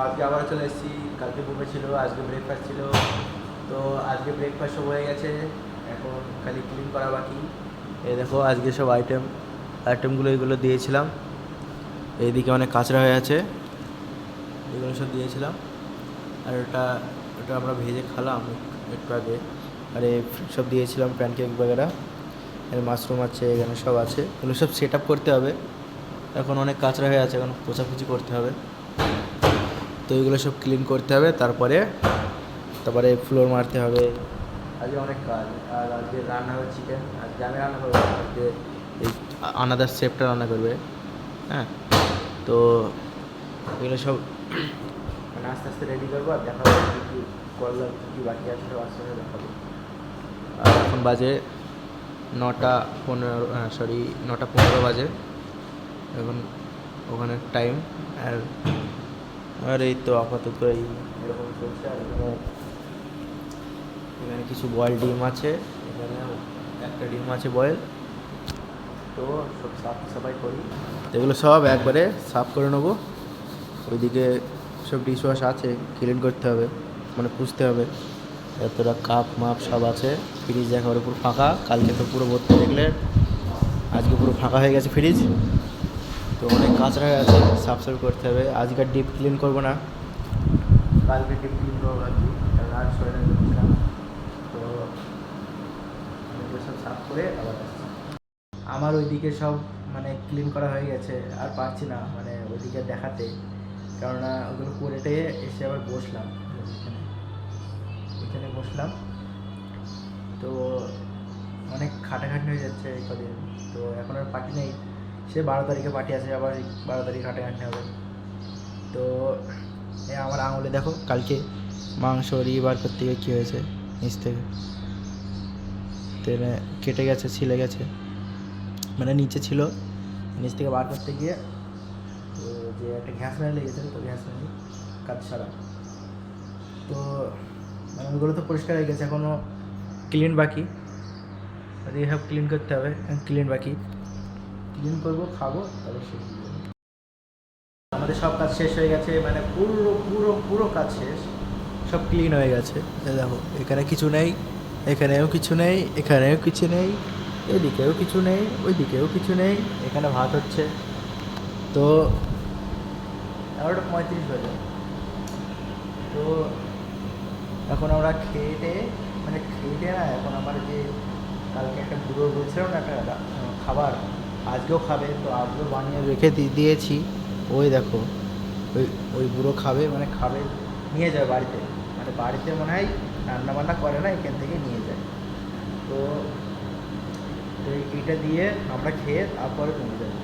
আজকে আবার চলে এসেছি। কালকে বুফে ছিল, আজকে ব্রেকফাস্ট ছিল। তো আজকে ব্রেকফাস্ট সব হয়ে গেছে, এখন খালি ক্লিন করা বাকি। এই দেখো আজকে সব আইটেমগুলো এগুলো দিয়েছিলাম। এইদিকে অনেক কাঁচরা হয়ে আছে, এগুলো সব দিয়েছিলাম। আর ওটা ওটা আমরা ভেজে খেলাম একটু আগে। আর এই সব দিয়েছিলাম প্যানকেক বগেরা, এর মাশরুম আছে, এখানে সব আছে। এগুলো সব সেট আপ করতে হবে। এখন অনেক কাঁচরা হয়ে আছে, এখন পোছাপুছি করতে হবে। তো এগুলো সব ক্লিন করতে হবে, তারপরে তারপরে ফ্লোর মারতে হবে। আজকে অনেক কাজ। আর আজকে রান্না হবে চিকেন, আজকে আমি রান্না করবো, আজকে এই আনাদার শেফটা রান্না করবে। হ্যাঁ, তো এগুলো সব মানে আস্তে আস্তে রেডি করবো, আর দেখাবো কী কী করলাম, কী কী বাকি আছে সব আস্তে আস্তে দেখাবো। আর এখন বাজে 9:15, 9:15 বাজে এখন ওখানে টাইম। আর আর এই তো আপাতত এরকম চলছে। আর এখানে কিছু বয়েল ডিম আছে, এখানে একটা ডিম আছে বয়েল। তো সব সাফ সাফাই করি, এগুলো সব একবারে সাফ করে নেবো। ওইদিকে সব ডিশ ওয়াশ আছে, ক্লিন করতে হবে, মানে পুষতে হবে। এতটা কাপ মাপ সব আছে। ফ্রিজ একেবারে পুরো ফাঁকা, কালকে তো পুরো ভর্তি, দেখলে আজকে পুরো ফাঁকা হয়ে গেছে ফ্রিজ। তো অনেক কাঁচরা হয়ে আছে, সাফ সাফ করতে হবে। আজকে ডিপ ক্লিন করবো না, কালকে ডিপ ক্লিন করবো আর কি, কারণ আর শরীরে ঢুকছিলাম। তো এগুলো সব সাফ করে আবার আসছি। আমার ওইদিকে সব মানে ক্লিন করা হয়ে গেছে, আর পারছি না মানে ওইদিকে দেখাতে, কেননা ওগুলো করেটে এসে আবার বসলাম এখানে বসলাম। তো অনেক খাটাখাটনি হয়ে যাচ্ছে এই কদিন। তো এখন আর পার্টি নেই, সে 12 তারিখে পার্টি আছে, আবার 12 তারিখ খাটাখাটনি হবে। তো আমার আঙুলে দেখো কালকে মাংস বার করতে গিয়ে কী হয়েছে, নিচ থেকে তেলে কেটে গেছে, ছিলে গেছে, মানে নিচে ছিল, নিচ থেকে বার করতে গিয়ে তো যে একটা গ্যাস লাইন লেগেছে, তো গ্যাস লাইন কাজ সারা। তো মানে ওইগুলো তো পরিষ্কার হয়ে গেছে, এখনও ক্লিন বাকি, সব ক্লিন করতে হবে, ক্লিন বাকি। ক্লিন করবো, খাবো, তারপর শেষ হয়ে যাবে। আমাদের সব কাজ শেষ হয়ে গেছে, মানে পুরো পুরো পুরো কাজ শেষ, সব ক্লিন হয়ে গেছে। দেখো এখানে কিছু নেই, এখানেও কিছু নেই, এখানেও কিছু নেই, এদিকেও কিছু নেই, ওইদিকেও কিছু নেই। এখানে ভাত হচ্ছে। তো 11:35 বাজে। তো এখন আমরা খেয়ে মানে খেয়ে না, এখন আমার যে কালকে একটা বুড়ো বলছিল না একটা খাবার, আজকেও খাবে, তো আজকেও বানিয়ে রেখে দিয়েছি। ওই দেখো ওই ওই বুড়ো খাবে, মানে খাবে, নিয়ে যাবে বাড়িতে, মানে বাড়িতে মনে হয় রান্নাবান্না করে না, এখান থেকে নিয়ে যায়। তো তো এইটা দিয়ে আমরা খেয়ে তারপরে কমে যাবো।